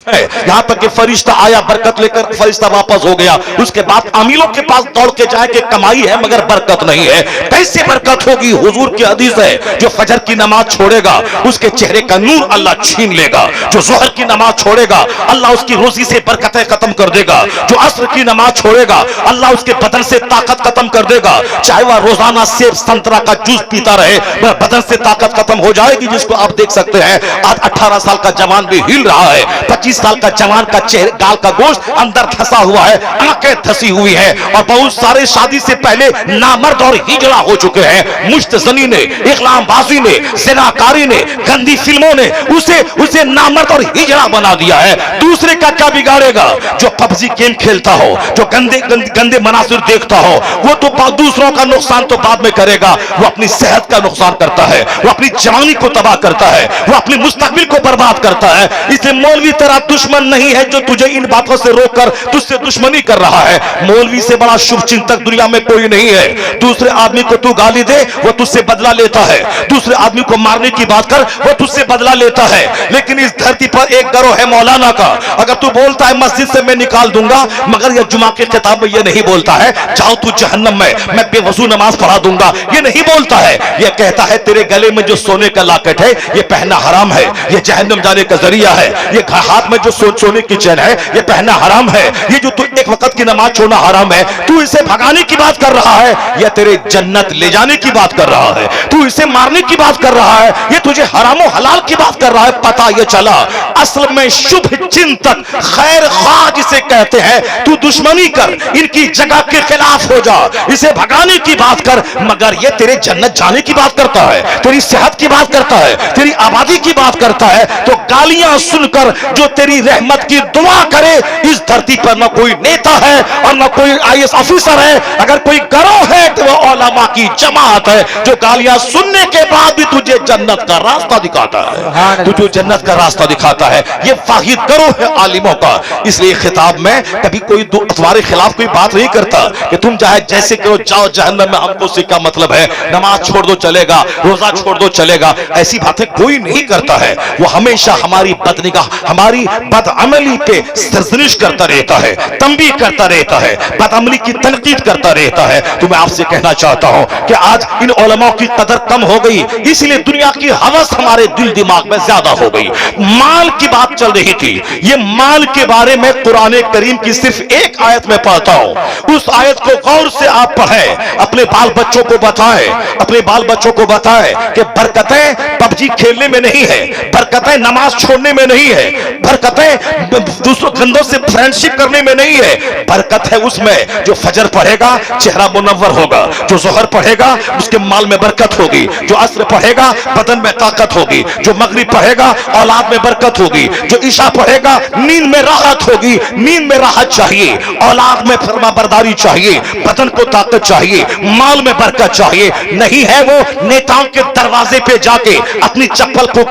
यहाँ तक कि फरिश्ता आया, बरकत लेकर फरिश्ता वापस हो गया। उसके बाद अमीरों के पास दौड़ के जाए कि कमाई है मगर बरकत नहीं है। कैसे बरकत होगी? हुजूर की हदीस है, जो फजर की नमाज छोड़ेगा उसके चेहरे का नूर अल्लाह छीन लेगा। जो जोहर की नमाज छोड़ेगा अल्लाह उसकी रोजी से बरकतें खत्म कर देगा। जो असर की नमाज छोड़ेगा अल्लाह उसके बदन से ताकत खत्म कर देगा। चाहे वह रोजाना सेब संतरा का जूस पीता रहे, वह बदन से ताकत खत्म हो जाएगी। जिसको आप देख सकते हैं, आज 18 साल का जवान भी हिल रहा है, 25 साल का जवान का चेहरे गाल का गोश्त अंदर धंसा हुआ है, आंखें धंसी हुई है, और बहुत सारे शादी से पहले नामर्द और हिजड़ा हो चुके हैं। मुश्तजनी ने, इखलामबाजी ने, ज़िनाकारी ने, गंदी फिल्मों ने उसे नामर्द और हिजड़ा बना दिया है। दूसरे का क्या बिगाड़ेगा? जो पबजी गेम खेलता हो, जो गंदे मनासिर देखता हो, वो तो दूसरों का नुकसान तो बाद में करेगा, वो अपनी सेहत का नुकसान करता है, वो अपनी जवानी को तबाह करता है, वो अपनी मुस्तकबिल को बर्बाद करता है। इसलिए मौलवी तेरा दुश्मन नहीं है जो तुझे इन बातों से रोककर तुझसे दुश्मनी कर रहा है। मौलवी से बड़ा शुभ चिंतक दुनिया में कोई नहीं है। दूसरे आदमी को तू गाली दे, वो तुझसे बदला लेता है। दूसरे आदमी को मारने की बात कर, वो तुझसे बदला लेता है। लेकिन इस धरती पर एक गिरोह है मौलाना का। अगर तू बोलता है मस्जिद से मैं निकाल दूंगा, मगर यह जुमा के खिताब में यह नहीं बोलता है जाओ तू जहन्नम में, मैं बेवजू नमाज पढ़ा दूंगा, ये नहीं बोलता है। यह कहता है तेरे गले में जो सोने का लॉकेट है ये पहनना हराम है, ये जहन्नम जाने का जरिया है। ये हाथ में जो सोने की चैन है ये पहनना हराम है। ये जो तू एक वक्त की नमाज छोड़ना हराम है, तू इसे भगाने की बात कर रहा है या तेरे जन्नत ले जाने की बात कर रहा है? तू इसे मारने की बात कर रहा है, ये तुझे हराम और हलाल की बात कर रहा है। पता ये चला असल में शुभ चिंतक खैर ख्वाह जिसे कहते हैं, तू दुश्मनी कर, इनकी जगह के खिलाफ हो जा, इसे भगाने की बात कर, मगर ये तेरे जन्नत जाने की बात करता है, तेरी सेहत की बात करता है, तेरी आबादी की बात करता है। तो गालियां सुनकर जो तेरी रहमत की दुआ करे, इस धरती पर न कोई नेता है और न कोई आईएएस ऑफिसर है। अगर कोई गिरोह है तो वो उलमा की जमात है जो गालियां सुनने के बाद भी तुझे जन्नत का रास्ता दिखाता है, तुझे जन्नत का रास्ता दिखाता है। ये वाहिद गिरोह है आलिमों का। इसलिए खिताब में कभी कोई तुम्हारे खिलाफ कोई बात नहीं करता कि तुम चाहे जैसे करो जाओ जहन्नम में, हमको उससे क्या मतलब है, नमाज छोड़ दो चलेगा, रोजा छोड़ दो चलेगा, ऐसी बातें कोई नहीं करता है। वो हमेशा हमारी बदनिगाह, हमारी बदअमली पे सरजनिश करता रहता है, तंबीह करता रहता है, बदअमली की तनकीद करता रहता है। तो मैं आपसे कहना चाहता हूं कि आज इन उलमा की कदर कम हो गई, इसलिए दुनिया की हवस हमारे दिल दिमाग में ज्यादा हो गई। माल की बात चल रही थी, ये माल के बारे में कुरान करीम की सिर्फ एक आयत में पढ़ता हूं। उस आयत को गौर से आप पढ़ें, अपने बाल बच्चों को बताएं, अपने बाल बच्चों को बताएं कि बरकतें पबजी खेलने में नहीं है, बरकतें नमाज छोड़ने में नहीं है, बरकतें दूसरों गंदों से फ्रेंडशिप करने में नहीं है। बरकत है उसमें जो फजर पढ़ेगा चेहरा मुनव्वर होगा, जो जोहर पढ़ेगा उसके माल में बरकत होगी, जो असर पढ़ेगा बदन में ताकत होगी, जो मगरिब पढ़ेगा औलाद में बरकत होगी, जो ईशा पढ़ेगा नींद में राहत होगी। नींद में राहत चाहिए, औलाद में फरमाबरदारी चाहिए, बदन को ताकत चाहिए, माल में बरकत चाहिए। नहीं है वो नेताओं के दरवाजे पे जाके अपनी चप्पल को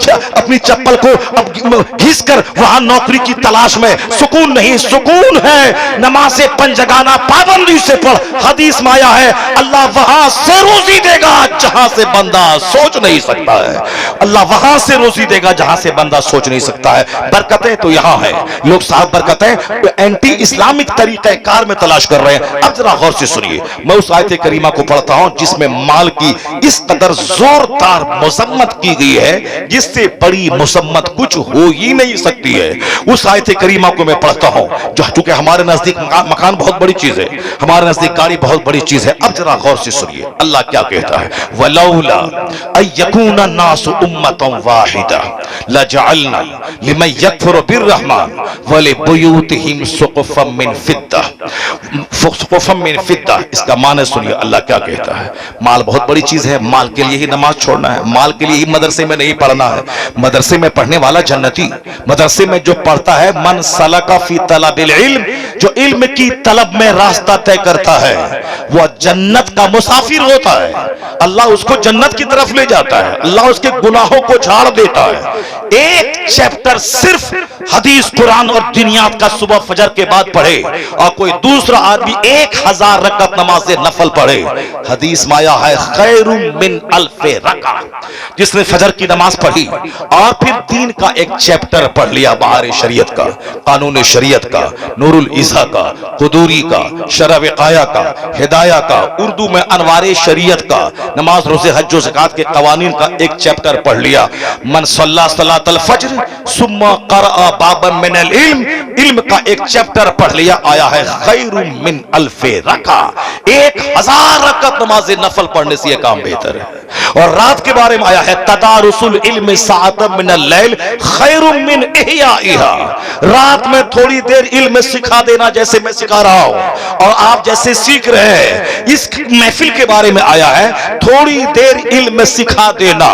घिस कर वहां नौकरी की तलाश में सुकून नहीं। सुकून है नमाज़े पंजगाना पाबंदी से पढ़, हदीस में आया है अल्लाह वहां से रोजी देगा जहां से बंदा सोच नहीं सकता है। अल्लाह वहां से रोजी देगा जहां से बंदा सोच नहीं सकता है। बरकतें तो यहां है, लोग साहब बरकतें एंटी इस्लामिक तरीके कार में तलाश कर रहे हैं। अब जरा गौर से सुनिए, मैं उस आयत करीमा को पढ़ता हूं जिसमें माल की इस कदर जोरदार मुज़म्मत की गई है जिससे बड़ी मुज़म्मत कुछ हो ही नहीं सकती है। उस आयत करीमा को मैं पढ़ता हूं, जो चूंकि हमारे नजदीक मकान बहुत बड़ी चीज है, हमारे नजदीक गाड़ी बहुत बड़ी चीज है। अब जरा गौर से सुनिए अल्लाह क्या कहता है, वलौला अयकुना नासु उम्मतन वाहिदा लजअलना लिमन यकफुरु बिर्रहमान वलिबुयूतिहिम सुक़फ़म मिन फिद्दा। सुक़फ़म मिन फिद्दा, इसका माने सुनिए अल्लाह क्या कहता है। माल बहुत बड़ी चीज है, माल के लिए ही नमाज छोड़ना है, माल के लिए ही मदरसे में नहीं पढ़ना है। मदरसे में पढ़ने वाला जन्नती, मदरसे में जो पढ़ता है मन सलका फी तलबिल इल्म جو علم کی طلب میں راستہ طے کرتا ہے وہ جنت کا مسافر ہوتا ہے، اللہ اس کو جنت کی طرف لے جاتا ہے، اللہ اس کے گناہوں کو جھاڑ دیتا ہے۔ ایک چیپٹر صرف حدیث قرآن اور دنیات کا صبح فجر کے بعد پڑھے اور کوئی دوسرا آدمی 1000 رکعت نماز نفل پڑھے، حدیث میں آیا ہے خیر من الف رکعت۔ جس نے فجر کی نماز پڑھی اور پھر دین کا ایک چیپٹر پڑھ لیا، بہار شریعت کا، قانون شریعت کا، نور الازہ کا، قدوری کا، شرع وقایہ کا، ہدایہ کا، اردو میں انوار شریعت کا، نماز روزے حج و زکات کے قوانین کا ایک چیپٹر پڑھ لیا، من صلی صلاۃ الفجر ثم قرأ بابا من العلم، علم کا ایک چیپٹر پڑھ لیا، آیا ہے خیر من الف رکعت، 1000 رکعت نماز نفل پڑھنے سے یہ کام بہتر ہے۔ اور رات کے بارے میں آیا ہے تدارس العلم ساعۃ من اللیل خیر من احیائها، رات میں تھوڑی دیر علم سکھا دینا جیسے میں سکھا رہا ہوں اور آپ جیسے سیکھ رہے ہیں، اس محفل کے بارے میں آیا ہے تھوڑی دیر علم سکھا دینا،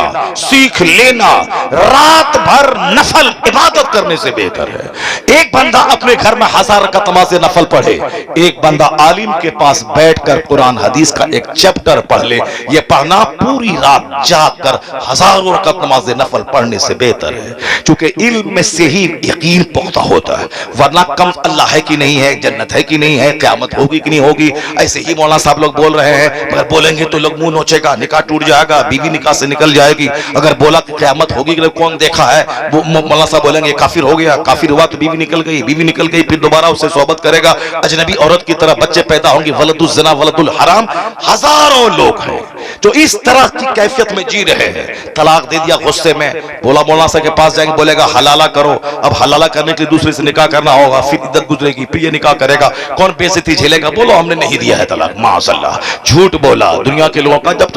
سیکھ لینا رات بھر نفل عبادت کرنے سے بہتر ہے۔ ایک بندہ اپنے گھر میں 1000 رکعت نماز نفل پڑھے، ایک بندہ عالم کے پاس بیٹھ کر قرآن حدیث کا ایک چیپٹر پڑھ لے، یہ پڑھنا پوری رات جاگ کر 1000 رکعت نماز نفل پڑھنے سے بہتر ہے، چونکہ علم میں سے ہی یقین پختہ ہوتا ہے، ورنہ کم اللہ ہے کہ نہیں ہے، جنت ہے کہ نہیں ہے، قیامت ہوگی کہ نہیں ہوگی، ایسے ہی مولانا صاحب لوگ بول رہے ہیں، مگر بولیں گے تو لوگ منہ نوچے گا، نکاح ٹوٹ جائے گا، بیوی نکاح سے نکل جائے گی، اگر بولا کہ قیامت ہوگی کہ کون دیکھا ہے، وہ مولانا صاحب بولیں گے کافر ہو گیا، کافر ہوا تو بیوی نکل گئی، بیوی نکل گئی پھر دوبارہ اس سے صحبت کرے گا، اجنبی عورت کی طرح بچے پیدا ہوں گے، ولد الزنا ولد الحرام، ہزاروں لوگ ہیں جو اس طرح کی کیفیت میں جی رہے ہیں۔ طلاق دے دیا غصے میں، بولا مولانا صاحب کے پاس جائیں گے، بولے گا حلالہ کرو، اب حلالہ کرنے کے لیے دوسرے سے نکاح کرنا ہوگا، پھر عدت گزرے گی، پھر یہ نکاح کرے گا، کون بے عزتی جھیلے گا؟ بولو ہم نے نہیں دیا ہے طلاق، معاذ اللہ، جھوٹ بولا دنیا کے لوگوں کا، جب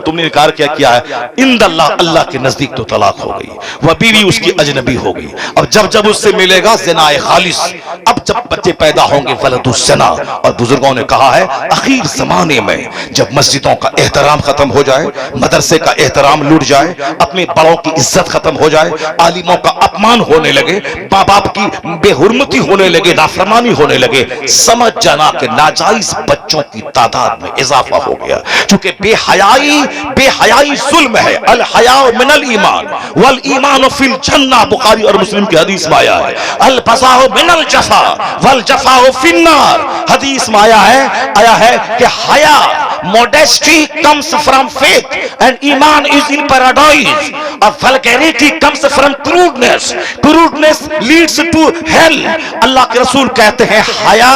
تم نے انکار کیا ہے، عند اللہ، اللہ کے نزدیک تو طلاق ہو گئی، وہ بیوی اس کی اجنبی ہو گئی، اب جب اس سے ملے گا زنا خالص، اب جب بچے پیدا ہوں گے ولد الزنا، اور بزرگوں نے کہا ہے اخیر زمانے میں جب مسجدوں کا احترام ختم ہو جائے، مدرسے کا احترام لٹ جائے، اپنے بڑوں کی عزت ختم ہو جائے، عالموں کا اپمان ہونے لگے، ماں باپ کی بے حرمتی ہونے لگے، نافرمانی ہونے لگے، سمجھ جانا کہ ناجائز بچوں کی تعداد میں اضافہ ہو گیا، چونکہ بے حیائی ظلم ہے، الحیاء من الایمان والایمان فی الجنہ، بخاری اور مسلم کی حدیث میں آیا ہے، البذاء من الجفا والجفاء فی النار، حدیث میں آیا ہے کہ حیا modesty comes from faith and iman is in paradise, a vulgarity comes from crudeness leads to hell۔ اللہ کے رسول کہتے ہیں حیا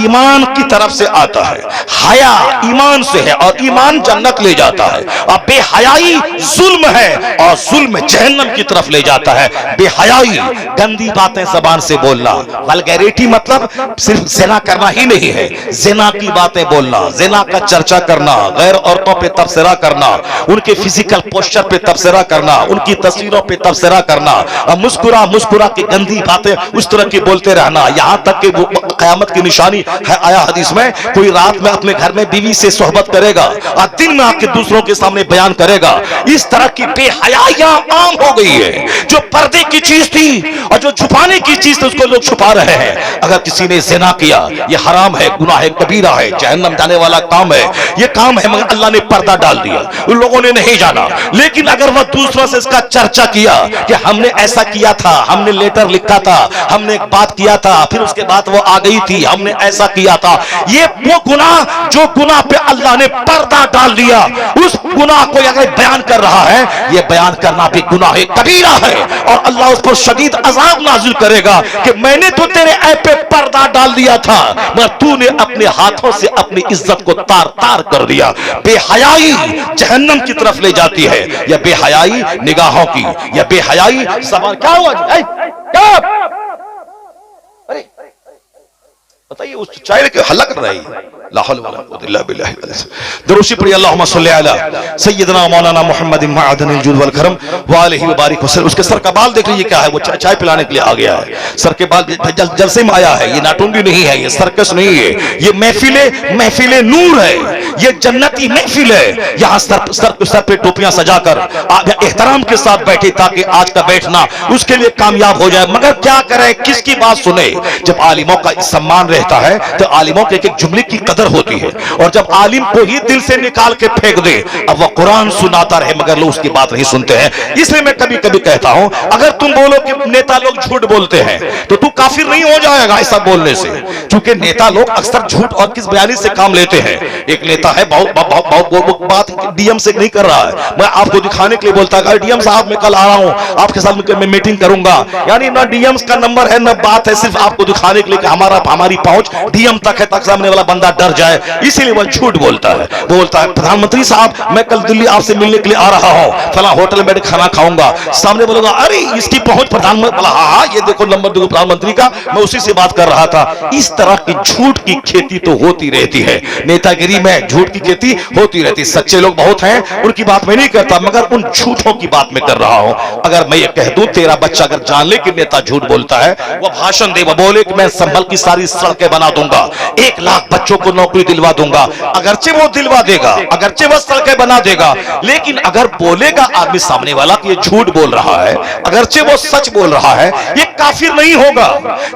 ایمان کی طرف سے آتا ہے، حیا ایمان سے ہے اور ایمان جنت لے جاتا ہے، اور بے حیائی ظلم ہے اور ظلم جہنم کی طرف لے جاتا ہے۔ بے حیائی گندی باتیں زبان سے بولنا، vulgarity مطلب صرف زنا کرنا ہی نہیں ہے، زنا کی باتیں بولنا، زنا کا چرچا کرنا، غیر عورتوں پہ تبصرہ کرنا، ان کے فزیکل پوسچر پہ تبصرہ کرنا، ان کی تصویروں پہ تبصرہ کرنا، مسکرا کے گندی باتیں اس طرح کی بولتے رہنا، یہاں تک کہ وہ قیامت کی نشانی ہے، آیا حدیث میں کوئی رات میں اپنے گھر میں بیوی سے صحبت کرے گا اور دن میں آ کے دوسروں کے سامنے بیان کرے گا۔ اس طرح کی بے حیائیاں عام ہو گئی ہے، جو پردے کی چیز تھی اور جو چھپانے کی چیز تھی اس کو لوگ چھپا رہے ہیں۔ اگر کسی نے زنا کیا یہ حرام ہے، گناہ کبیرہ ہے، جہنم جانے والا کام ہے، یہ کام ہے، مگر اللہ نے پردہ ڈال دیا، ان لوگوں نے نہیں جانا۔ لیکن اگر وہ دوسروں سے اس کا چرچا کیا کہ ہم نے ایسا کیا تھا، ہم نے لیٹر لکھا تھا، ہم نے ایک بات کیا تھا، پھر اس کے بعد وہ آ گئی تھی، ہم نے ایسا کیا تھا، یہ وہ گناہ جو گناہ پہ اللہ نے پردہ ڈال دیا، اس گناہ کو اگر بیان کر رہا ہے، یہ بیان کرنا بھی گناہ کبیرہ ہے اور اللہ اس پر شدید عذاب نازل کرے گا کہ میں نے تو تیرے عیب پہ پردہ ڈال دیا تھا مگر تو نے اپنے ہاتھوں سے اپنی عزت کو تار تار کر دیا۔ بے حیائی جہنم کی طرف لے جاتی ہے، یا بے حیائی نگاہوں کی، یا بے حیائی زبان۔ کیا ہوا جی؟ کیا بتائیے، اس چائے کے حلق رہی لا حول ولا قوة الا بالله دروشی پڑھی اللہم صلی علی سیدنا مولانا محمد معدن الجود والکرم وآلہ وبارک وسلم. اس کے سر کا بال دیکھ لیجیے کیا ہے, وہ چائے پلانے کے لیے آ گیا ہے. سر کے بال جلسے میں آیا ہے, یہ ناٹونگی نہیں ہے, یہ سرکس نہیں ہے, یہ محفل نور ہے, یہ جنتی محفل ہے. یہاں سر پہ ٹوپیاں سجا کر احترام کے ساتھ بیٹھے تاکہ آج کا بیٹھنا اس کے لیے کامیاب ہو جائے. مگر کیا کرے, کس کی بات سنے؟ جب عالموں کا سمان رہتا ہے تو عالموں کے ایک جملے کی قدر ہوتی ہے, اور جب عالم کو ہی دل سے نکال کے پھینک دے, اب وہ قرآن سناتا رہے مگر لوگ اس کی بات نہیں سنتے ہیں. اس لیے میں کبھی کبھی کہتا ہوں, اگر تم بولو کہ نیتا لوگ جھوٹ بولتے ہیں تو تو کافر نہیں ہو جائے گا ایسا بولنے سے, کیونکہ نیتا لوگ اکثر جھوٹ اور کس بیانی سے کام لیتے ہیں. ایک نیتا ہے بہت بات ڈی ایم سے نہیں کر رہا ہے, میں آپ کو دکھانے کے لیے بولتا ہے ڈی ایم صاحب میں کل آ رہا ہوں, آپ کے ساتھ میں میٹنگ کروں گا. یعنی نہ ڈی ایم کا نمبر ہے نہ بات ہے, صرف آپ کو دکھانے کے لیے کہ ہماری پہنچ ڈی ایم تک ہے تاکہ سامنے والا بندہ ڈر جائے. اسی لیے وہ جھوٹ بولتا ہے. بولتا ہے پردھان منتری صاحب میں کل دلی آپ سے ملنے کے لیے آ رہا ہوں, فلاں ہوٹل میں کھانا کھاؤں گا. سامنے بولوں گا ارے اس کی پہنچ پردھان منتری, ہاں یہ دیکھو نمبر دیکھو پردھان منتری کا, میں اسی سے بات کر رہا تھا. اس طرح کی جھوٹ کی کھیتی تو ہوتی رہتی ہے, نیتا گری میں جھوٹ کی کھیتی ہوتی رہتی. سچے لوگ بہت ہیں, ان کی بات میں نہیں کرتا, مگر ان جھوٹوں کی بات میں کر رہا ہوں. اگر میں یہ کہہ دوں تیرا بچہ اگر جان لے کہ نیتا جھوٹ بولتا ہے, وہ بھاشن دے, وہ بولے کہ میں سنبھل کی ساری سڑکیں بنا دوں گا, 1 لاکھ بچوں کو نوکری دلوا دوں گا, اگرچہ وہ دلوا دے گا, اگرچہ وہ سڑکیں بنا دے گا, لیکن اگر بولے گا آدمی سامنے والا کہ یہ جھوٹ بول رہا ہے, اگرچہ وہ سچ بول رہا ہے, یہ کافر نہیں ہوگا.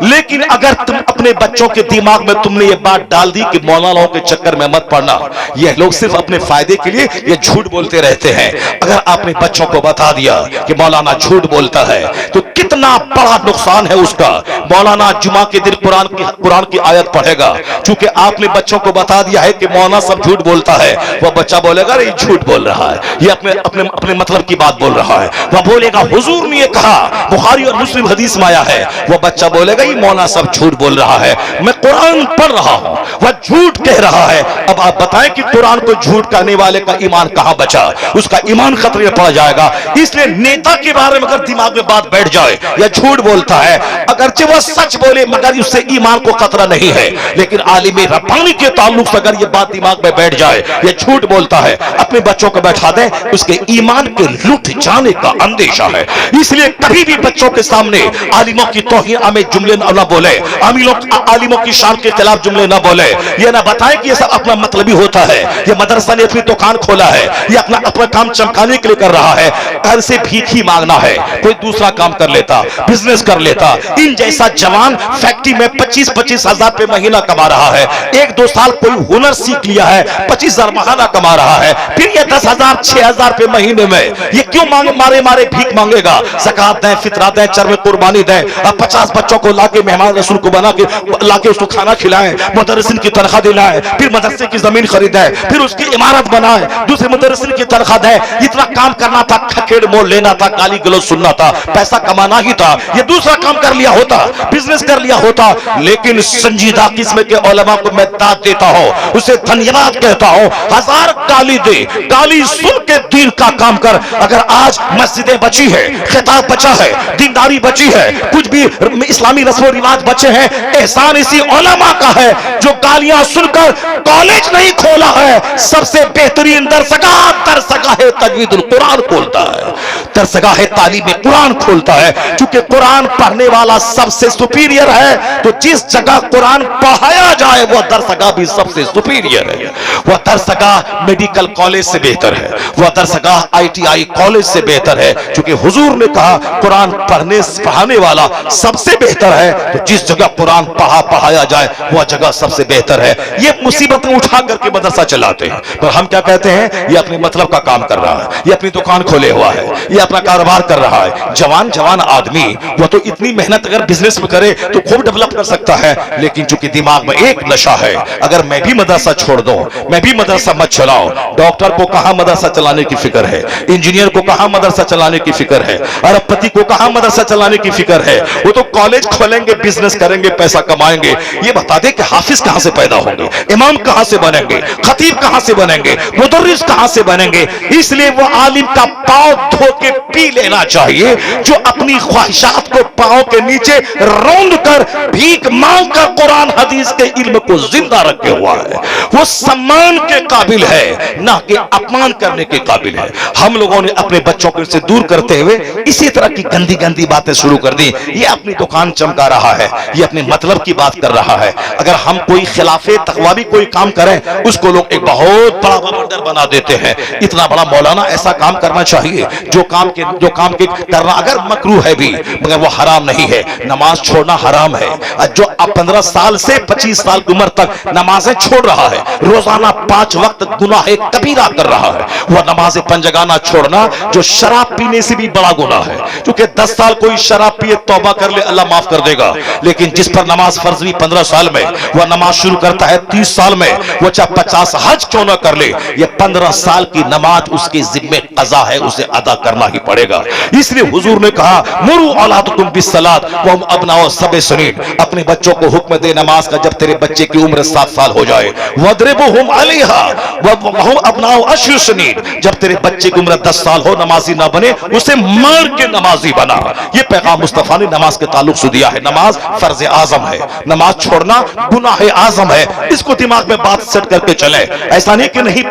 لیکن اگر تم اپنے بچوں کے دماغ میں تم نے یہ بات ڈال دی کہ مولانا کے چکر میں مت پڑنا, یہ لوگ صرف اپنے فائدے کے لیے یہ جھوٹ بولتے رہتے ہیں. اگر آپ نے بچوں کو بتا دیا کہ مولانا جھوٹ بولتا ہے تو کتنا بڑا نقصان ہے اس کا. مولانا جمعہ کے دن قرآن کی آیت پڑھے گا, چونکہ آپ نے بچوں کو بتا دیا ہے کہ مولانا سب جھوٹ بولتا ہے. وہ بچہ بولے گا یہ جھوٹ بول رہا ہے, یہ اپنے مطلب کی بات بول رہا ہے. وہ بولے گا حضور نے یہ کہا, بخاری اور مسلم حدیث میں آیا ہے. وہ بچہ بولے گا یہ مولانا سب جھوٹ بول رہا ہے, میں قرآن پڑھ رہا ہوں, وہ جھوٹ کہہ رہا ہے. اب آپ بتائیں کہ قرآن کو جھوٹ کہنے والے کا ایمان کہاں بچا, اس کا ایمان خطرے میں پڑ جائے گا. اس لیے نیتا کے بارے میں اگر دماغ میں بات بیٹھ جائے یا جھوٹ بولتا ہے, اگرچہ وہ سچ بولے مگر اس سے ایمان کو خطرہ نہیں ہے, لیکن عالم ربانی کے تعلق سے اگر یہ بات دماغ میں بیٹھ جائے یہ جھوٹ بولتا ہے, اپنے بچوں کو بیٹھا دیں, اس کے ایمان کے لٹ جانے کا اندیشہ ہے. اس لیے کبھی بھی بچوں کے سامنے عالموں کی توہین آمیز جملے نہ بولے, عالموں کی شان کے خلاف جملے نہ بولے. یہ نہ بتائیں کہ یہ سب اپنا مطلبی ہوتا ہے, یہ مدرسہ نے اپنی دکان کھولا ہے, یہ اپنا کام چمکانے کے لیے کر رہا ہے. گھر سے بھیک ہی مانگنا ہے, کوئی دوسرا کام کر لیتا, بزنس کر لیتا. ان جیسا جوان فیکٹری میں 25-25 ہزار پہ مہینہ کما رہا ہے, 1-2 سال کوئی ہنر سیکھ لیا ہے, 25,000 مہینہ کما رہا ہے, پھر یہ 10,000 6,000 پہ مہینے میں یہ کیوں مارے بھیک مانگے گا؟ زکات دیں, فطرہ دیں, چرم قربانی دیں, اب 50 بچوں کو لا کے مہمان رسول کو بنا کے لا کے اس کو کھانا کھلائیں, مدرسین کی تنخواہ دلائیں, پھر مدرسے کی زمین خریدیں, پھر اس کی عمارت بنائیں, دوسرے مدرسین کی تنخواہ دیں. اتنا کام کرنا تھا, کھکیڑ مول لینا تھا, گالی گلوچ سننا تھا, پیسہ کمانا ہی تھا. یہ دوسرا کام کر لیا ہوتا, بزنس کر لیا ہوتا. لیکن سنجیدہ قسم کے علماء کو میں داد دیتا ہوں, اسے دھنیواد کہتا ہوں. 1000 گالی دے, گالی سن کے دین کا کام کر. اگر آج مسجدیں بچی ہے, خطاب بچا ہے, دینداری بچی ہے, کچھ بھی اسلامی رسم و رواج بچے ہیں, احسان اسی علماء کا ہے جو گالیاں سن کر کالج نہیں کھولا ہے. سب سے بہترین درسگاہ تجوید القرآن کھولتا ہے, درسگاہ تعلیم قرآن کھولتا ہے. چونکہ قرآن پڑھنے والا سب سے سپیریئر ہے, تو جس جگہ قرآن پڑھایا جائے وہ درسگاہ بھی سب سے سپیریئر ہے. وہ درسگاہ میڈیکل کالج سے بہتر ہے, وہ درسگاہ ITI کالج سے بہتر ہے. چونکہ حضور نے کہا قرآن پڑھانے والا سب سے بہتر ہے, تو جس جگہ قرآن پڑھایا جائے وہ جگہ سب سے بہتر ہے. یہ مصیبتیں اٹھا کر کے مدرسہ چلاتے ہیں, پر ہم کیا کہتے ہیں, یہ اپنے مطلب کا کام کر رہا ہے, یہ اپنی دکان کھولے ہوا ہے, یہ اپنا کاروبار کر رہا ہے. جوان آدمی وہ تو اتنی محنت اگر بزنس میں کرے تو خوب ڈیولپ کر سکتا ہے, لیکن چونکہ دماغ میں ایک نشہ ہے, اگر میں بھی مدرسہ چھوڑ دوں, میں بھی مدرسہ مت چلاؤں. ڈاکٹر کو کہاں مدرسہ چلانے चलाने की फिक्र है, इंजीनियर को कहां मदरसा चलाने की फिक्र है, अरबपति को कहां मदरसा चलाने की फिक्र है। वो तो कॉलेज खोलेंगे, बिजनेस करेंगे, पैसा कमाएंगे। ये बता दे कि हाफिज कहां से पैदा होंगे, इमाम कहां से बनेंगे, खतीब कहां से बनेंगे, मुदर्रिस कहां से बनेंगे। इसलिए वो आलिम का पांव धो के पी लेना चाहिए जो अपनी ख्वाहिशात को पांव के नीचे रौंद कर भीख मांग कर कुरान हदीस के इल्म को जिंदा रखे हुआ है। वो सम्मान के काबिल है, ना कि अपमान करने के काबिल है। हम लोगों ने अपने बच्चों को इससे दूर करते हुए इसी तरह की गंदी गंदी बातें शुरू कर दी। ये अपनी दुकान चमका रहा है, ये अपने मतलब की बात कर रहा है। अगर हम कोई खिलाफे तकवा भी कोई काम करें, उसको लोग एक बहुत बड़ा बवंडर बना देते हैं। इतना बड़ा मौलाना, ऐसा काम करना चाहिए जो काम के करना अगर मकरूह है भी, मगर वो हराम नहीं है। नमाज छोड़ना हराम है। जो अब 15 साल से 25 साल की उम्र तक नमाजें छोड़ रहा है, रोजाना 5 वक्त गुनाह कबीरा कर रहा है, वह नमाज पंजगाना छोड़ना जो शराब पीने से भी बड़ा गुनाह है। क्योंकि 10 साल कोई शराब पिए तौबा कर ले, अल्लाह माफ कर देगा। लेकिन जिस पर नमाज फर्ज हुई 15 साल में, वह नमाज शुरू करता है 30 साल में, वो चाहे 50 हज क्यों न कर ले, ये 15 साल की नमाज उसके जिम्मे कज़ा है, उसे अदा करना ही पड़ेगा। इसलिए हुजूर ने कहा, मुरू औलादकुम बिस्सलात वहुम अबनाउ सब'i सनीन, अपने बच्चों को हुक्म दे नमाज का जब तेरे बच्चे की उम्र 7 साल हो जाए। वद्रिबुहुम अलैहा वहुम अबनाउ 10 सनीन, जब तेरे बच्चे की उम्र 10 साल हो, नमाजी ना बने, उसे मार के नमाजी बना। ये पैगाम मुस्तफा ने नमाज के ताल्लुक से दिया है। नमाज फर्ज आजम है, नमाज छोड़ना गुनाह आजम है। इसको दिमाग में बात सेट करके चले। ऐसा नहीं कि नहीं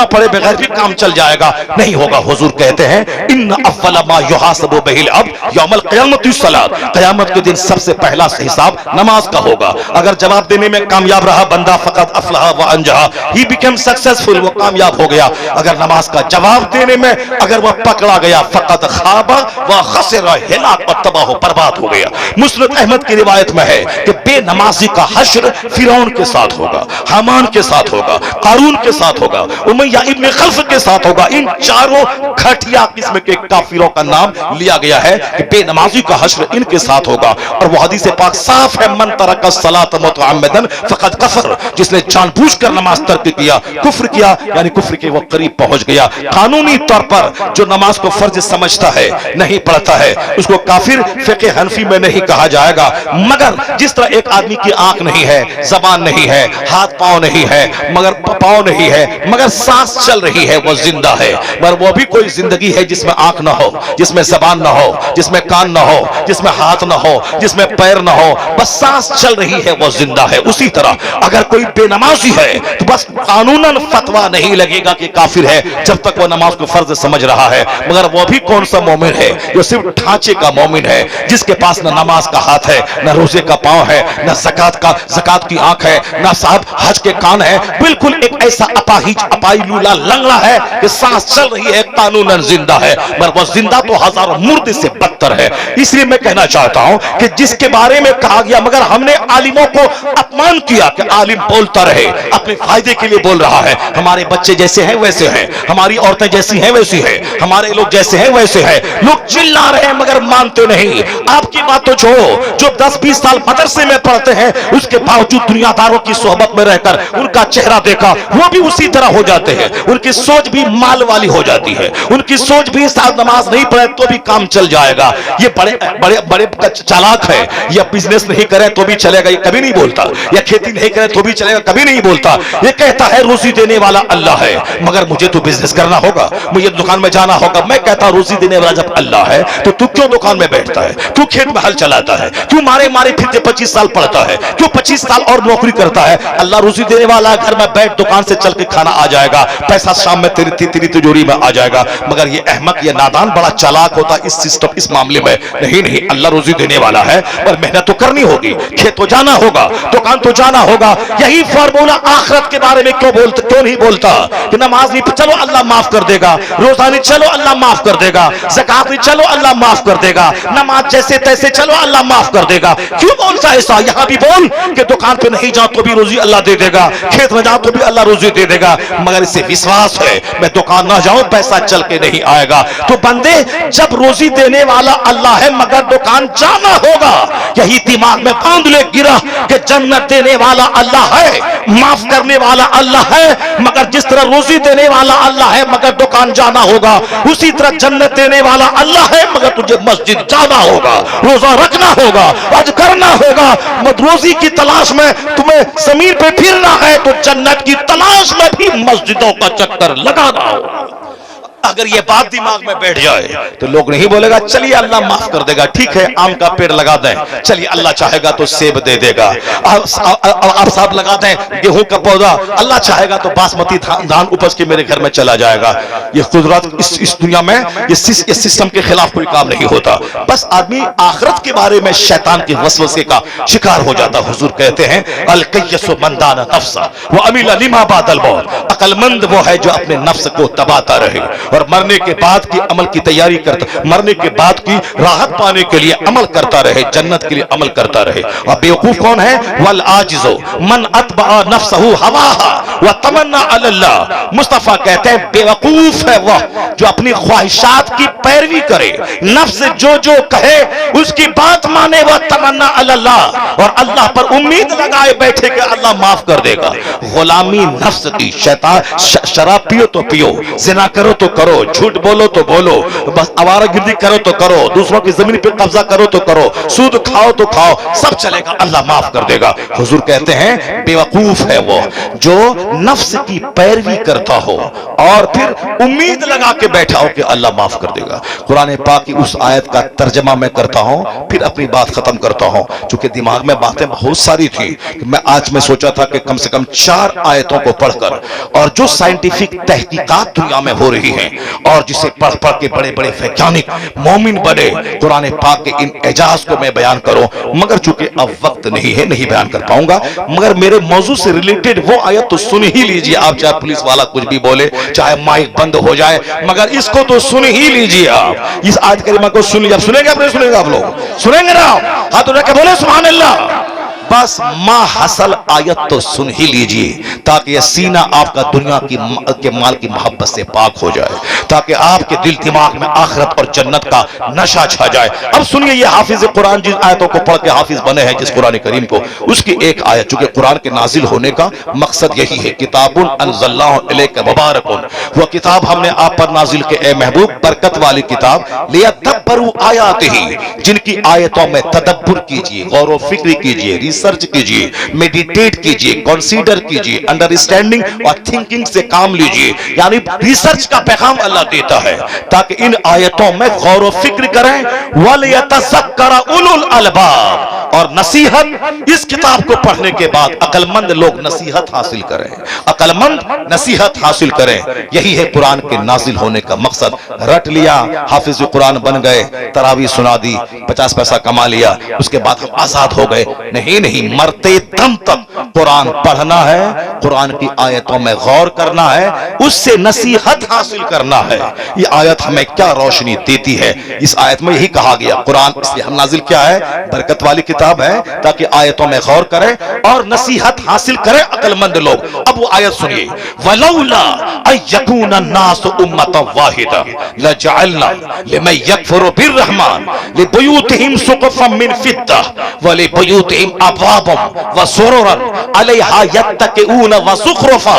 पढ़े बगैर भी काम चल जाएगा, नहीं होगा। हुजूर कहते हैं, इन्ना अव्वल मा युहासबु बिहिल अब्द यौमल क़ियामति सलात, क़यामत के दिन सबसे पहला हिसाब नमाज का होगा। अगर जवाब देने में कामयाब रहा बंदा, फ़क़द अफ़लह व अंजहा, ही बिकम सक्सेसफुल, वो कामयाब हो गया। अगर नमाज का जवाब देने में अगर वह पकड़ा गया, फ़क़द खाबा व खसिर, हिलाक व तबाह, बर्बाद हो गया। मुस्नद अहमद की रिवायत में है कि बेनमाजी का हश्र फिरौन के साथ होगा, हामान के साथ होगा, कारून के साथ होगा, उमय्या इब्न खल्फ के साथ होगा। इन चारों घटिया किस्म के काफिरों का नाम लिया गया है कि बेनमाजी का हश्र इनके साथ होगा। और वो हदीस पाक साफ है, मन तरक सलात मुतअम्मिदन फ़क़द कफ़र, जिसने जानबूझकर नमाज तर्क किया, कुफ्र किया, यानी कुफ्र के वो करीब पहुंच गया। कानूनी तौर पर जो नमाज को फर्ज समझता है, नहीं पढ़ता है, उसको काफिर फ़िक़्ह हनफी में नहीं कहा जाएगा। मगर जिस तरह एक आदमी की आंख नहीं है, जबान नहीं है, हाथ पांव नहीं है, मगर पांव नहीं है, मगर सांस चल रही है, वो जिंदा है। मगर वो भी कोई जिंदगी है जिसमें आंख ना हो, जिसमें जबान ना हो, जिसमें कान ना हो, जिसमें हाथ ना हो, जिसमें पैर ना हो, बस सांस चल रही है, वो जिंदा है। उसी तरह अगर कोई बेनमाजी है तो बस कानूनन फतवा नहीं लगेगा कि काफिर है, जब तक वो नमाज को फर्ज समझ रहा है। मगर वो भी कौन सा मोमिन है जो सिर्फ ढांचे का मोमिन है, जिसके पास न नमाज का हाथ है, न रोजे का पांव है, न ज़कात की आंख है, न साहब हज के कान है। बिल्कुल एक ऐसा अपाई लूला लंगड़ा है कि सांस चल रही है, कानूनन जिंदा है, मगर वो जिंदा तो हजारों मुर्दे से बदतर है। इसलिए मैं कहना चाहता हूं कि जिसके बारे में कहा गया, मगर हमने आलिमों को अपमान किया कि आलिम बोलता रहे, अपने फायदे के लिए बोल रहा है। हमारे बच्चे जैसे हैं वैसे हैं, हमारी औरतें जैसी हैं वैसी हैं, हमारे लोग जैसे हैं वैसे हैं। लोग चिल्ला रहे हैं मगर मानते नहीं। आपकी बात तो छोड़ो, जो 10-20 साल मदरसे में पढ़ते हैं, उसके बावजूद दुनियादारों की सोहबत में रहकर उनका चेहरा देखा, वो भी उसी तरह हो जाते हैं। उनकी सोच भी माल वाली हो जाती है, उनकी सोच भी साथ नमाज नहीं पढ़े तो भी काम चल जाएगा। ये बड़े बड़े बड़े चालाक है। ये बिजनेस नहीं करे तो भी चलेगा, ये कभी नहीं बोलता। या खेती नहीं करे तो भी चलेगा, कभी नहीं बोलता। ये कहता है रोजी देने वाला अल्लाह है, मगर मुझे तो बिजनेस करना होगा, मुझे दुकान में जाना होगा। मैं कहता रोजी देने वाला जब अल्लाह है तो तू क्यों दुकान में बैठता है, क्यों खेत में हल चलाता है, क्यों मारे फिरते 25 साल पढ़ता है, क्यों 25 साल और नौकरी करता है? अल्लाह रोजी देने वाला है, घर में बैठ, दुकान से चल के खाना आ जाएगा, पैसा शाम में तेरी तिजोरी में आ जाएगा। मगर ये अहमक, ये नादान बड़ा चालाक होता इस सिस्टम, इस मामले में। नहीं, अल्लाह रोजी देने वाला है और मेहनत तो करनी होगी, खेत तो जाना होगा, दुकान तो जाना होगा। यही फार्मूला आखिरत के बारे में क्यों नहीं बोलता कि नमाज नहीं, चलो अल्लाह माफ कर देगा, रोजा नहीं, चलो अल्लाह माफ कर देगा, ज़कात नहीं, चलो अल्लाह माफ कर देगा, नमाज जैसे तैसे, चलो अल्लाह माफ कर देगा। क्यों बोलता है ऐसा? यहां भी बोल कि दुकान पे नहीं जाओ तो भी रोजी अल्लाह दे देगा, खेत में जाओ तो भी अल्लाह रोजी दे देगा। मगर इसे विश्वास है, मैं दुकान ना जाऊं पैसा चल के नहीं आएगा। तो बंदे, जब रोजी देने वाला अल्लाह है मगर दुकान जाना होगा, यही दिमाग में बांध ले गिरा कि जन्नत देने वाला अल्लाह है, माफ करने वाला अल्लाह है, मगर जिस तरह रोजी देने वाला अल्लाह है मगर दुकान जाना होगा, उसी तरह जन्नत देने वाला अल्लाह है मगर तुझे मस्जिद जाना होगा, रोजा रखना होगा, हज करना होगा। रोजी की तलाश में तुम्हें जमीन पे फिरना है तो जन्नत की तलाश में भी मस्जिदों का चक्कर लगाना होगा। अगर ये बात दिमाग में बैठ जाए तो लोग नहीं बोलेगा चलिए अल्लाह माफ कर देगा, ठीक है आम का पेड़ लगा दें, चलिए अल्लाह चाहेगा तो सेब दे देगा, आप साहब लगा दें गेहूं का पौधा, अल्लाह चाहेगा तो बासमती धान उपज के मेरे घर में चला जाएगा। ये कुदरत इस दुनिया में ये सिस्टम के खिलाफ कोई काम नहीं होता। बस आदमी आखिरत के बारे में शैतान के वसवसे का शिकार हो जाता। हुजूर कहते हैं अल कय्यसु मन दाना नफ्सा व अमिल लिमा बादल मौत, अक्लमंद वो है जो अपने नफ्स को दबाता रहे और मरने के बाद की अमल की तैयारी करता, मरने के बाद की राहत पाने के लिए अमल करता रहे, जन्नत के लिए अमल करता रहे। और बेवकूफ कौन है? वल आजिज़ो मन अतबा नफ्सहु हवाहा व तमन्ना अल्लाह। मुस्तफा कहते हैं बेवकूफ है वह जो अपनी ख्वाहिशात की पैरवी करे, नफ्स जो जो कहे उसकी बात माने, वह तमन्ना अल्लाह और अल्लाह पर उम्मीद लगाए बैठे कि अल्लाह माफ कर देगा। गुलामी नफ्स की, शैतान शराब पियो तो पियो, जिना करो तो करो, झूठ बोलो तो बोलो, बस आवारागर्दी करो तो करो, दूसरों की जमीन पे कब्जा करो तो करो, सूद खाओ तो खाओ, सब चलेगा, अल्लाह माफ कर देगा। हुजूर कहते हैं बेवकूफ है वो जो नफ्स की पैरवी करता हो और फिर उम्मीद लगा के बैठा हो कि अल्लाह माफ कर देगा। कुरान पाक की उस आयत का तर्जमा मैं करता हूं, फिर अपनी बात खत्म करता हूं, चूंकि दिमाग में बातें बहुत सारी थी। आज मैं सोचा था कि कम से कम 4 आयतों को पढ़कर और जो साइंटिफिक तहकीकात दुनिया में हो रही है और जिसे पढ़ पढ़ के बड़े बड़े वैज्ञानिक मोमिन बने, कुरान पाक के इन एजाज को मैं बयान करूं, मगर चूंकि अब वक्त नहीं है, नहीं बयान कर पाऊंगा। मगर मेरे मौजू से रिलेटेड वो आयत तो सुन ही लीजिए आप, चाहे पुलिस वाला कुछ भी बोले, चाहे माइक बंद हो जाए, मगर इसको तो सुन ही लीजिए आप। इस आयत करीमा को सुन लीजिए। सुनेंगे आप नहीं सुनेंगे? आप लोग सुनेंगे ना? हाथ उठा के बोले सुभान अल्लाह। बस माँ हसल आयत तो सुन ही लीजिए ताकि यह सीना आपका दुनिया के माल की मोहब्बत से पाक हो जाए, ताकि आपके दिल दिमाग में आखिरत और जन्नत का नशा छा जाए। अब सुनिए, ये हाफिज कुरान जिस आयतों को पढ़ के हाफिज बने हैं जिस कुरान करीम को, उसकी एक आयत, चूंकि कुरान के नाजिल होने का मकसद यही है, किताबुन अनज़लनाहु इलैका मुबारकुन, वह किताब हमने आप पर नाजिल के ए महबूब, बरकत वाली किताब, लियदब्बरू आयातिही, जिनकी आयतों में तदब्बुर कीजिए, गौर व फिक्र कीजिए, रिसर्च कीजिए, मेडिटेट कीजिए, कंसीडर कीजिए, अंडरस्टैंडिंग और थिंकिंग से काम लीजिए। यानी रिसर्च का पैगाम अल्लाह देता है ताकि इन आयतों में गौर व फिक्र करें। वलियतज़क्कर उलुल अलबाब, और नसीहत, इस किताब को पढ़ने के बाद अक्लमंद लोग नसीहत हासिल करें, अक्लमंद नसीहत हासिल करें। यही है कुरान के नाजिल होने का मकसद। रट लिया, हाफिज कुरान बन गए, तरावी सुना दी, 50 पैसा कमा लिया, उसके बाद हम आजाद हो गए। नहीं नहीं, मरते दम तक कुरान पढ़ना है, कुरान की आयतों में गौर करना है, उससे नसीहत हासिल करना है। ये आयत हमें क्या रोशनी देती है? इस आयत में यही कहा गया, कुरान इसलिए हम नाजिल क्या है, बरकत वाली किताब है ताकि आयतों में गौर करें और नसीहत हासिल करें अक्लमंद लोग। अब वो आयत सुनिए, वलौला अयकुना नास उम्मतन वाहिदा लजअलना लिमन यकफुरु बिर्रहमान लिबुयूतिहिम सुक़फन मिन फिद्दा व लिबुयूतिहिम अबवाबन व सुरुरन अलैहा यत्तकिऊन व ज़ुख़रुफा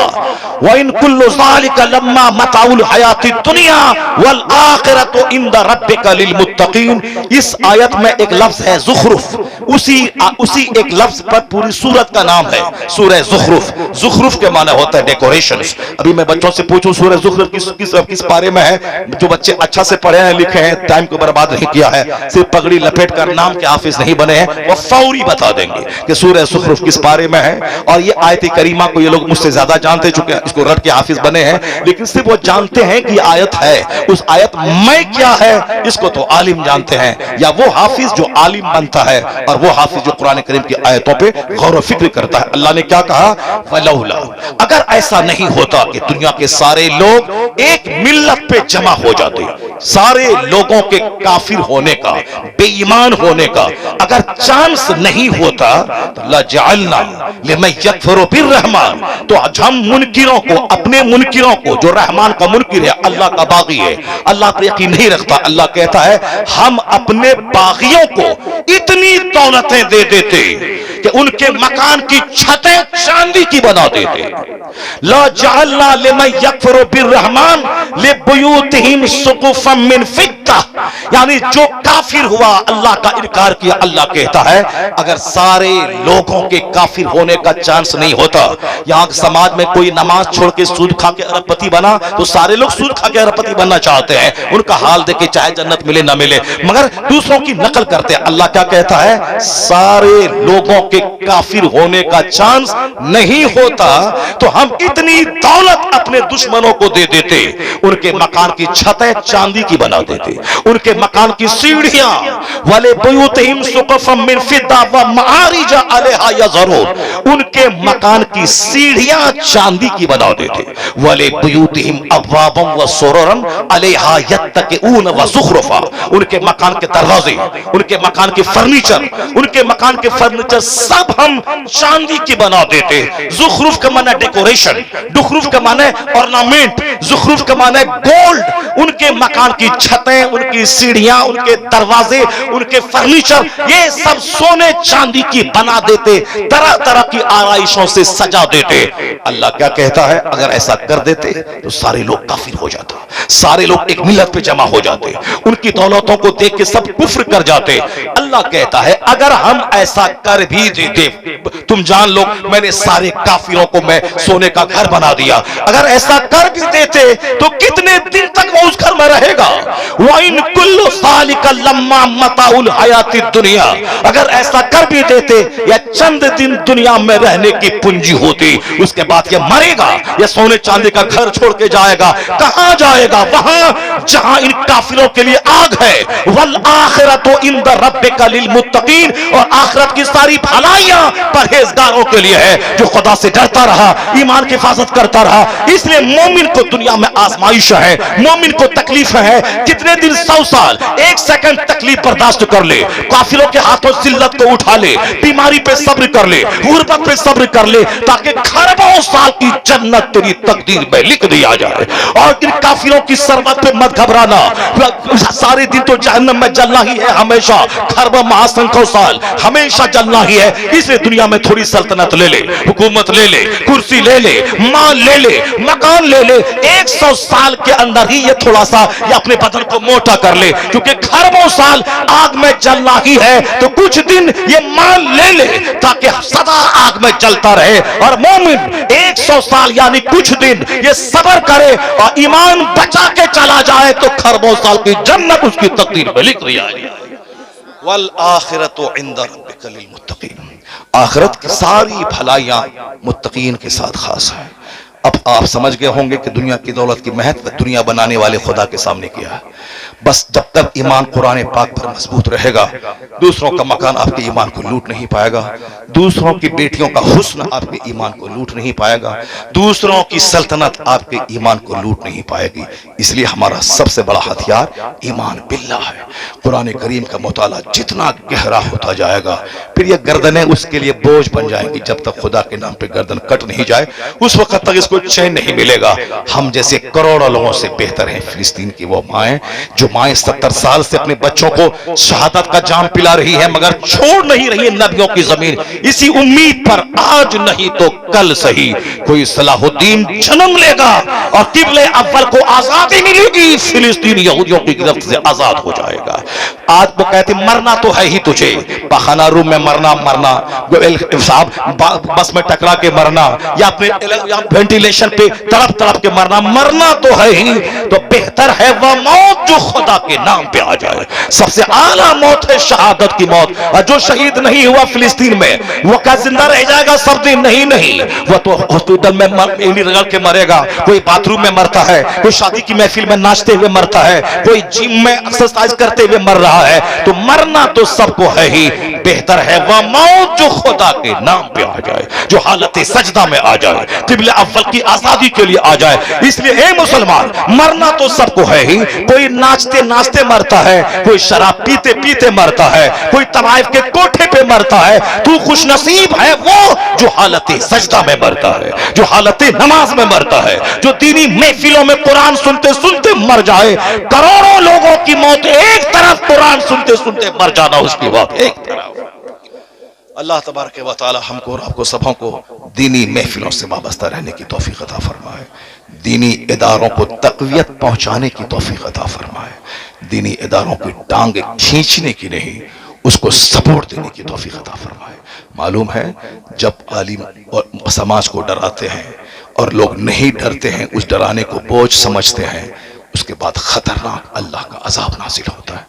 व इन कुल्लु ज़ालिका लम्मा मताउल हयातिद दुनिया वल आखिरतु इंदा रब्बिका लिल मुत्तकीन। इस आयत में एक लफ्ज है ज़ुख़रुफ, उसी एक लफ्ज पर पूरी सूरत का नाम है, सूरह ज़ुख़रुफ। ज़ुख़रुफ के माने होता है डेकोरेशंस। अभी मैं बच्चों से पूछूं सूरह ज़ुख़रुफ किस पारे में है, जो बच्चे अच्छा से पढ़े हैं, लिखे हैं, टाइम को बर्बाद नहीं किया है, सिर्फ पगड़ी लपेट कर नाम के हाफिज नहीं बने हैं, वो फौरी बता देंगे कि सूरह ज़ुख़रुफ किस पारे में है। और ये आयत करीमा को ये लोग मुझसे ज्यादा जानते, चुके इसको रट के हाफिज बने हैं, लेकिन सिर्फ वो जानते हैं कि आयत है, उस आयत में क्या है इसको तो आलिम जानते हैं, या वो हाफिज जो आलिम बनता है और वो हाफिज जो कुरान करीम की आयतों पे गौर व फिक्र करता है। अल्लाह ने क्या कहा, वलौला, अगर ऐसा नहीं होता कि दुनिया के सारे लोग एक मिल्लत पे जमा हो जाते, सारे लोगों के काफिर होने का, बेईमान होने का अगर चांस नहीं होता, तो लजअलना लिमन यकफुरु बिर्रहमान, तो हम मुनकिरों को, अपने मुनकिरों को, जो रहमान का मुनकिर है, अल्लाह का बागी है, अल्लाह पर यकीन नहीं रखता, अल्लाह कहता है हम अपने बागियों को इतनी दौलतें दे देते कि उनके मकान की छतें चांदी की बना देते। ला जअलना लिमन यकफुरु बिर्रहमान लिबुयूतिहिम सुकुफम मिन फिद्दा, यानी जो काफिर हुआ, अल्लाह का इनकार किया, अल्लाह कहता है अगर सारे लोगों के काफिर होने का चांस नहीं होता, यहाँ समाज में कोई नमाज छोड़ के सूद खा के अरबपति बना तो सारे लोग सूद खा के अरबपति बनना चाहते हैं, उनका हाल देखे चाहे जन्नत मिले ना मिले, मगर दूसरों की नकल करते हैं। अल्लाह क्या कहता है, सारे लोगों के काफिर होने का चांस नहीं होता तो हम इतनी दौलत अपने दुश्मनों को दे देते, उनके मकान की छतें चांदी की बना देते, उनके मकान की सीढ़ियां वाले बुयूतिहिम सुक़फ़म मिन फिद्दा व मआरिज अलैहा यज़रून, उनके मकान की सीढ़ियां चांदी की बना देते, वाले बुयूतिहिम अब्वाबन व सुरुरन अलैहा यत्तक़ून व ज़ुख़रुफ़ा, उनके मकान के दरवाजे, उनके मकान के फर्नीचर, उनके मकान के फर्नीचर सब हम चांदी की बना देते। ज़ुख़रुफ़ का माने डेकोरेशन, ज़ुख़रुफ़ का माने ऑर्नामेंट, ज़ुख़रुफ़ का माने गोल्ड, उनके मकान की छतें, उनकी सीढ़ियां, उनके दरवाजे, उनके फर्नीचर, ये सब सोने चांदी की बना देते, तरह तरह की आराइशों से सजा देते। अल्लाह क्या कहता है, अगर ऐसा कर देते तो सारे लोग काफिर हो जाते, सारे लोग एक मिलत पे जमा हो जाते, उनकी दौलतों को देख के सब कुफ्र कर जाते। अल्लाह कहता है अगर हम ऐसा कर भी देते, तुम जान लो मैंने सारे काफिरों को मैं सोने का घर बना दिया, अगर ऐसा कर भी देते तो कितने दिन तक वो उस घर में रहेगा। वइन कुल्लु ज़ालिका लम्मा मताउल हयातिद दुनिया, अगर ऐसा कर भी देते या चंद दिन दुनिया में रहने की पूंजी होती, उसके बाद ये मरेगा, ये सोने चांदी का घर छोड़ के जाएगा, कहां जाएगा, वहां जहां इन काफिरों के लिए आग है। वल आखिरतु इंद रब्बिका लिल मुत्तकीन, और आखिरत की सारी भलाइयां परहेजगारों के लिए है, जो खुदा से डरता रहा, ईमान की हिफाजत करता रहा। इसलिए मोमिन को दुनिया में आजमाइश है, मोमिन को तकलीफ है, कितने दिन, 100 साल, 1 सेकंड तकलीफ बर्दाश्त कर ले, काफिरों के हाथों जिल्लत को उठा ले, बीमारी पे सब्र कर ले, गुर्बत पे सब्र कर ले, ताकि खरबों साल की जन्नत तेरी तकदीर में लिख दिया जाए। और इन काफिरों की सरबत पे मत घबराना, सारे दिन तो जहन्नम में जलना ही है, हमेशा खरबों महासंख्यों साल हमेशा जलना ही है। इसलिए दुनिया में थोड़ी सल्तनत ले ले, हुकूमत ले ले, कुर्सी ले ले, माल ले ले, मकान ले ले, 100 साल के अंदर ही ये थोड़ा सा ये अपने बदन को मोटा कर ले, क्योंकि खरबों साल आग में जलना ही है, तो कुछ दिन ये माल ले ले ताकि सदा आग में जलता रहे। और मोमिन 100 साल यानी कुछ दिन ये सब्र करे और ईमान बचा के चला जाए तो खरबों साल की जन्नत उसकी तकदीर में लिख दिया जाए। वल आखिरतु इंद रब्बिका लिल मुत्तकीन, आखिरत की सारी भलाइयां मुत्तकीन के साथ खास है। अब आप समझ गए होंगे कि दुनिया की दौलत की महत्व दुनिया बनाने वाले खुदा के सामने किया है। बस जब तक ईमान कुरान पाक पर मजबूत रहेगा, दूसरों का मकान आपके ईमान को लूट नहीं पाएगा, दूसरों की बेटियों का हुस्न आपके ईमान को लूट नहीं पाएगा, दूसरों की सल्तनत आपके ईमान को लूट नहीं पाएगी। इसलिए हमारा सबसे बड़ा हथियार ईमान बिल्लाह है। कुरान करीम का मुताला जितना गहरा होता जाएगा, फिर ये गर्दनें उसके लिए बोझ बन जाएंगी। जब तक खुदा के नाम पे गर्दन कट नहीं जाए उस वक्त तक इसको चैन नहीं मिलेगा। हम जैसे करोड़ों लोगों से बेहतर हैं फिलिस्तीन की वो माएं, जो माएं 70 साल से अपने बच्चों को शहादत का जाम पिला रही है, मगर छोड़ नहीं रही है नबियों की जमीन, इसी उम्मीद पर आज नहीं तो कल सही कोई सलाहुद्दीन जन्म लेगा और किबले अव्वल को आजादी मिलेगी, फिलिस्तीन यहूदियों की गिरफ्त से आजाद हो जाएगा। आज वो कहते मरना तो है ही तुझे, पखाना रूम में मरना, बस में टकरा के मरना, या अपने वेंटिलेशन पे तड़प तड़प के मरना, मरना तो है ही, तो बेहतर है वह मौत जो खुदा के नाम पे आ जाए। सबसे आला मौत है शहादत की मौत। और जो शहीद नहीं हुआ फिलिस्तीन में वो क्या जिंदा रह जाएगा सब दिन? नहीं, वो तो हॉस्पिटल में रगड़ के मरेगा, कोई बाथरूम में मरता है, कोई शादी की महफिल में नाचते हुए मरता है, कोई जिम में एक्सरसाइज करते हुए मर रहा है। तो मरना तो सबको है ही, बेहतर है वह मौत जो खुदा के नाम पे आ जाए, जो हालत सजदा में आ जाए, किबले अव्वल की आजादी के लिए आ जाए। इसलिए हे मुसलमान, मरना तो सबको है ही, कोई नाचते नाचते मरता है, कोई शराब पीते पीते मरता है, कोई तवाइफ के कोठे पे मरता है। तू खुशनसीब है वो जो हालत सजदा में मरता है, जो हालत नमाज में मरता है, जो दीनी महफिलों में कुरान सुनते सुनते मर जाए। करोड़ों लोगों की मौत एक तरफ, कुरान सुनते सुनते मर जाना उसकी बात एक तरफ। اللہ تبارک و تعالی ہم کو اور آپ کو سبوں کو دینی محفلوں سے وابستہ رہنے کی توفیق عطا فرمائے، دینی اداروں کو تقویت پہنچانے کی توفیق عطا فرمائے، دینی اداروں کی ٹانگیں کھینچنے کی نہیں، اس کو سپورٹ دینے کی توفیق عطا فرمائے۔ معلوم ہے جب عالم اور سماج کو ڈراتے ہیں اور لوگ نہیں ڈرتے ہیں، اس ڈرانے کو بوجھ سمجھتے ہیں، اس کے بعد خطرناک اللہ کا عذاب نازل ہوتا ہے۔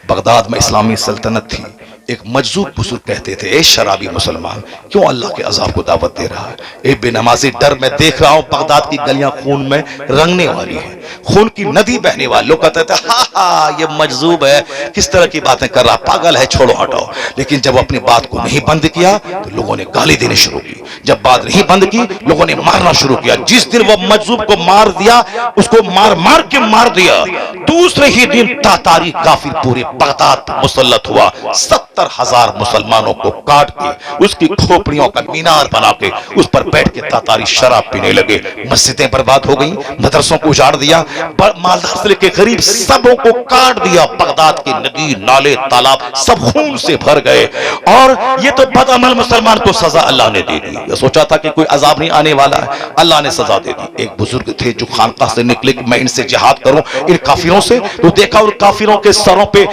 بغداد میں اسلامی سلطنت تھی، ایک مجذوب بزرگ کہتے تھے، اے شرابی مسلمان کیوں اللہ کے عذاب کو دعوت دے رہا ہے؟ اے بے نمازی ڈر، میں دیکھ رہا ہوں بغداد کی گلیاں خون میں رنگنے والی ہیں، خون کی ندی بہنے والی۔ لوگ کہتے تھے ہاں یہ مجذوب ہے، کس طرح کی باتیں کر رہا، پاگل ہے، چھوڑو ہٹاؤ۔ لیکن جب اپنی بات کو نہیں بند کیا تو لوگوں نے گالی دینے شروع کی، جب بات نہیں بند کی لوگوں نے مارنا شروع کیا۔ جس دن وہ مجذوب کو مار دیا، اس کو مار مار کے مار دیا، دوسرے ہی دن تاتاری کافر پورے بغداد پر مسلط ہوا، 70,000 مسلمانوں کو کاٹ کے اس کی کھوپڑیوں کا مینار بنا کے اس پر بیٹھ کے تاتاری شراب پینے لگے، مسجدیں برباد ہو گئیں، مدرسوں کو اجاڑ دیا، مالدار سے لے کے غریب سبوں کو کاٹ دیا، بغداد کے ندی نالے تالاب سب خون سے بھر گئے۔ اور یہ تو بدعمل مسلمان کو سزا اللہ نے دے دی، یہ سوچا تھا کہ کوئی عذاب نہیں آنے والا ہے، اللہ نے سزا دے دی۔ ایک بزرگ تھے جو خانقاہ سے نکلے کہ میں ان سے جہاد کروں، ان کافروں سے، تو دیکھا ان کافروں کے سروں پہ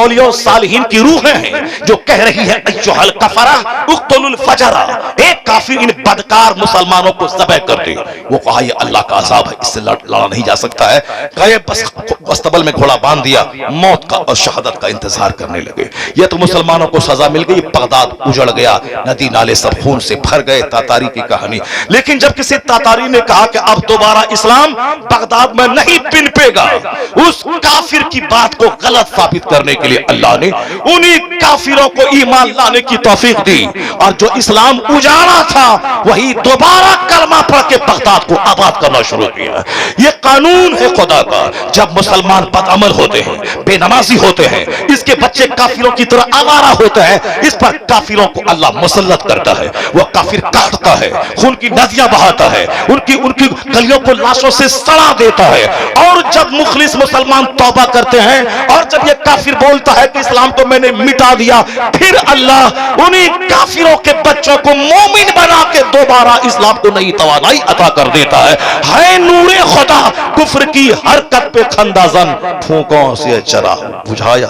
اولیاء صالحین کی روحیں ہیں جو کہہ رہی ہے ایھا الکفرہ اقتلوا الفجر، ایک کافر ان بدکار مسلمانوں کو ذبح کر دے۔ وہ کہا یہ اللہ کا عذاب ہے، اس سے لڑا نہیں جا سکتا ہے، گئے بس استبل میں گھوڑا باندھ دیا، موت کا اور شہادت کا انتظار کرنے لگے۔ یہ تو مسلمانوں کو سزا مل گئی، بغداد اجڑ گیا، ندی نالے سب خون سے بھر گئے، تاتاری کی کہانی۔ لیکن جب کسی تاتاری نے کہا کہ اب دوبارہ اسلام بغداد میں نہیں پنپے گا، اس کافر کی بات کو غلط ثابت کرنے کے لیے اللہ نے انہی کافروں کو ایمان لانے کی توفیق دی، اور جو اسلام اجاڑا تھا وہی دوبارہ کلمہ پڑھ کے بغداد کو آباد کرنا شروع کیا۔ یہ قانون ہے خدا کا، جب مسلمان بدعمل ہوتے ہیں، بے نمازی ہوتے ہیں، اس کے بچے کافروں کی طرح آوارہ ہوتے ہیں، اس پر کافروں کو اللہ مسلط کرتا ہے، وہ کافر کاٹتا ہے، خون کی ندیاں بہاتا ہے، ان کی گلیوں کو لاشوں سے سڑا دیتا ہے۔ اور جب مخلص مسلمان توبہ کرتے ہیں اور جب یہ کافر بولتا ہے کہ اسلام تو میں نے مٹا دیا، پھر اللہ انہی کافروں کے بچوں کو مومن بنا کے دوبارہ اسلام کو نئی توانائی عطا کر دیتا ہے نور خدا کفر کی حرکت پہ کھندا زن پھونکوں سے چراغ بجھایا۔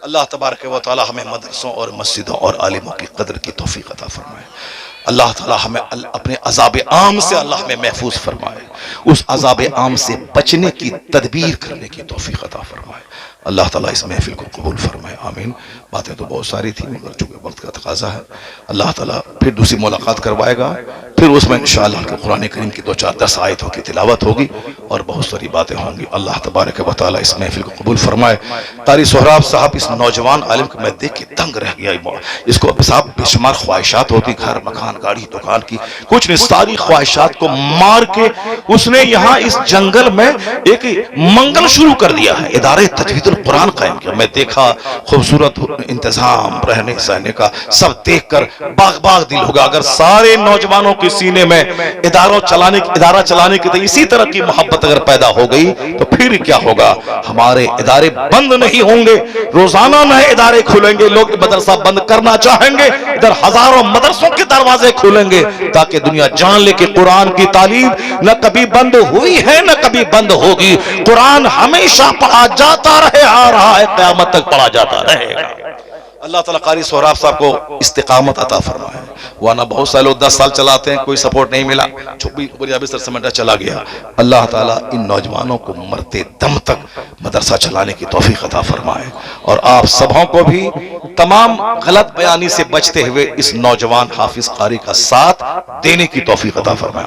اللہ تبارک و تعالی ہمیں مدرسوں اور مسجدوں اور عالموں کی قدر کی توفیق عطا فرمائے۔ اللہ تعالی ہمیں اپنے عذاب عام سے اللہ ہمیں محفوظ فرمائے، اس عذاب عام سے بچنے کی تدبیر کرنے کی توفیق عطا فرمائے۔ اللہ تعالیٰ اس محفل کو قبول فرمائے، آمین۔ باتیں تو بہت ساری تھیں مگر چونکہ وقت کا تقاضا ہے، اللہ تعالیٰ پھر دوسری ملاقات کروائے گا، پھر اس میں انشاءاللہ کہ قرآن کریم کی 2-4-10 آیتوں کی تلاوت ہوگی اور بہت ساری باتیں ہوں گی۔ اللہ تبارک و تعالیٰ اس محفل کو قبول فرمائے۔ قاری سہراب صاحب اس نوجوان عالم کو میں دیکھ کے دنگ رہ گیا، اس کو صاحب بے شمار خواہشات ہوتی، گھر مکان گاڑی دکان کی، کچھ نہیں، ساری خواہشات کو مار کے اس نے یہاں اس جنگل میں ایک منگل شروع کر دیا ہے، ادارے تجوید القرآن قائم کیا۔ میں دیکھا خوبصورت انتظام رہنے سہنے کا، سب دیکھ کر باغ باغ دل ہوگا۔ اگر سارے نوجوانوں کے سینے میں ادارہ چلانے کی اسی طرح کی محبت اگر پیدا ہو گئی تو پھر کیا ہوگا؟ ہمارے ادارے بند نہیں ہوں گے، روزانہ نئے ادارے کھلیں گے۔ لوگ مدرسہ بند کرنا چاہیں گے، ادھر ہزاروں مدرسوں کے دروازے کھولیں گے تاکہ دنیا جان لے کہ قرآن کی تعلیم نہ کبھی بند ہوئی ہے نہ کبھی بند ہوگی، قرآن ہمیشہ پڑھا جاتا رہے، آ رہا ہے، قیامت تک پڑھا جاتا رہے گا۔ اللہ تعالیٰ قاری سہراب صاحب کو استقامت عطا فرمائے، ورنہ بہت سارے لوگ 10 سال چلاتے ہیں، کوئی سپورٹ نہیں ملا، بستر سمیٹا چلا گیا۔ اللہ تعالیٰ ان نوجوانوں کو مرتے دم تک مدرسہ چلانے کی توفیق عطا فرمائے، اور آپ سبوں کو بھی تمام غلط بیانی سے بچتے ہوئے اس نوجوان حافظ قاری کا ساتھ دینے کی توفیق عطا فرمائے۔